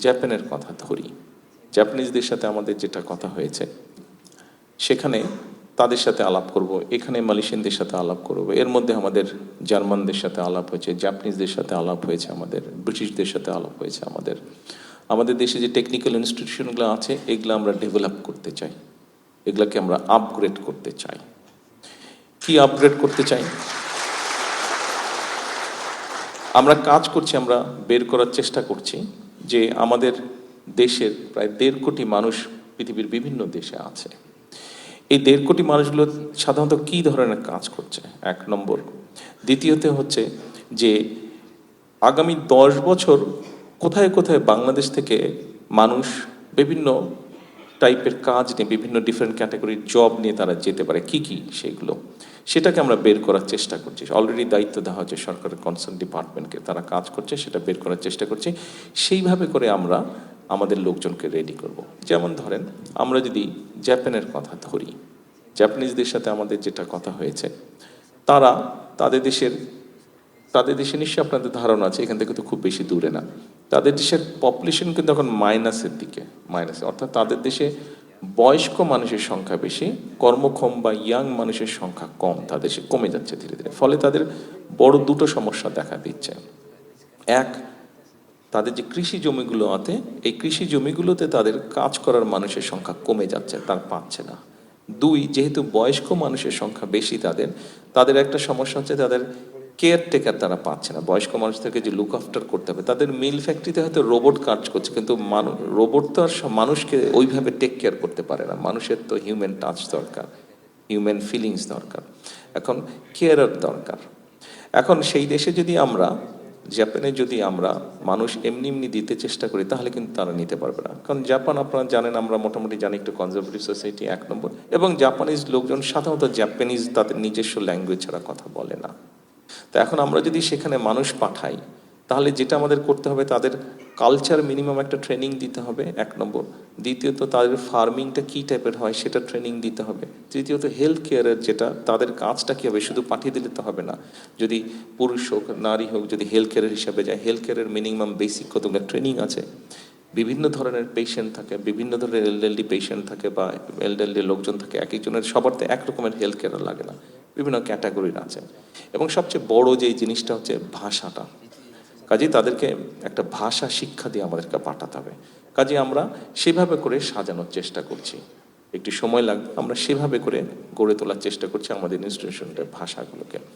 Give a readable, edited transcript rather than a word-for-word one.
জাপানের কথা ধরি, জাপানিজদের সাথে আমাদের যেটা কথা হয়েছে, সেখানে তাদের সাথে আলাপ করব, এখানে মালয়েশিয়ানদের সাথে আলাপ করব, এর মধ্যে আমাদের জার্মানদের সাথে আলাপ হয়েছে, জাপানিজদের সাথে আলাপ হয়েছে, আমাদের ব্রিটিশদের সাথে আলাপ হয়েছে। আমাদের দেশে যে টেকনিক্যাল ইনস্টিটিউশনগুলো আছে এগুলো আমরা ডেভেলপ করতে চাই, এগুলোকে আমরা আপগ্রেড করতে চাই। কি আপগ্রেড করতে চাই? আমরা কাজ করছি, আমরা বের করার চেষ্টা করছি যে আমাদের দেশের প্রায় 1.5 কোটি মানুষ পৃথিবীর বিভিন্ন দেশে আছে। এই 1.5 কোটি মানুষগুলো সাধারণত কী ধরনের কাজ করছে, 1 নম্বর। দ্বিতীয়ত হচ্ছে যে আগামী 10 বছর কোথায় কোথায় বাংলাদেশ থেকে মানুষ বিভিন্ন টাইপের কাজ নিয়ে, বিভিন্ন ডিফারেন্ট ক্যাটাগরির জব নিয়ে তারা যেতে পারে, কি কি সেগুলো, সেটাকে আমরা বের করার চেষ্টা করছি। অলরেডি দায়িত্ব দেওয়া হচ্ছে সরকারের কনসার্ন ডিপার্টমেন্টকে, তারা কাজ করছে, সেটা বের করার চেষ্টা করছি। সেইভাবে করে আমরা আমাদের লোকজনকে রেডি করব। যেমন ধরেন, আমরা যদি জাপানের কথা ধরি, জাপানিজদের সাথে আমাদের যেটা কথা হয়েছে, তারা তাদের দেশে নিশ্চয়ই আপনাদের ধারণা আছে, এখান থেকে তো খুব বেশি দূরে না, তাদের দেশের পপুলেশন কিন্তু এখন মাইনাসের দিকে, অর্থাৎ তাদের দেশে বয়স্ক মানুষের সংখ্যা বেশি, কর্মক্ষম বা ইয়াং মানুষের সংখ্যা কম, তাদের দেশে কমে যাচ্ছে ধীরে ধীরে। ফলে তাদের বড় দুটো সমস্যা দেখা দিচ্ছে। এক, তাদের যে কৃষি জমিগুলো আছে, এই কৃষি জমিগুলোতে তাদের কাজ করার মানুষের সংখ্যা কমে যাচ্ছে, তার পাচ্ছে না। 2, যেহেতু বয়স্ক মানুষের সংখ্যা বেশি, তাদের একটা সমস্যা হচ্ছে তাদের কেয়ারটেকার তারা পাচ্ছে না। বয়স্ক মানুষদেরকে যে লুক আফটার করতে হবে, তাদের মিল ফ্যাক্টরিতে হয়তো রোবট কাজ করছে, কিন্তু রোবট তো আর মানুষকে ওইভাবে টেক কেয়ার করতে পারে না। মানুষের তো হিউম্যান টাচ দরকার, হিউম্যান ফিলিংস দরকার, এখন কেয়ারার দরকার। এখন সেই দেশে যদি আমরা, জাপানে যদি আমরা মানুষ এমনি এমনি দিতে চেষ্টা করি, তাহলে কিন্তু তারা নিতে পারবে না। কারণ জাপান আপনারা জানেন, আমরা মোটামুটি জানি একটু কনজারভেটিভ সোসাইটি, 1 নম্বর। এবং জাপানিজ লোকজন সাধারণত জাপানিজ তাদের নিজস্ব ল্যাঙ্গুয়েজ ছাড়া কথা বলে না। তো এখন আমরা যদি সেখানে মানুষ পাঠাই, তাহলে যেটা আমাদের করতে হবে, তাদের কালচার মিনিমাম একটা ট্রেনিং দিতে হবে, 1 নম্বর। দ্বিতীয়ত, তাদের ফার্মিংটা কী টাইপের হয় সেটা ট্রেনিং দিতে হবে। তৃতীয়ত, হেলথ কেয়ারের যেটা তাদের কাজটা কী হবে, শুধু পাঠিয়ে দিলে তো হবে না। যদি পুরুষ হোক নারী হোক, যদি হেলথ কেয়ারের হিসাবে যায়, হেলথ কেয়ারের মিনিমাম বেসিক কতগুলো ট্রেনিং আছে। বিভিন্ন ধরনের পেশেন্ট থাকে, বিভিন্ন ধরনের এলডারলি পেশেন্ট থাকে বা এলডারলি লোকজন থাকে, এক একজনের সবার তো এক রকমের হেলথ কেয়ার লাগে না, বিভিন্ন ক্যাটাগরির আছে। এবং সবচেয়ে বড় যেই জিনিসটা হচ্ছে ভাষাটা। কাজেই তাদেরকে একটা ভাষা শিক্ষা দিয়ে আমাদেরকে পাঠাতে হবে। কাজে আমরা সেভাবে করে সাজানোর চেষ্টা করছি, একটু সময় লাগবে, আমরা সেভাবে করে গড়ে তোলার চেষ্টা করছি আমাদের ইনস্টিটিউশনের ভাষাগুলোকে।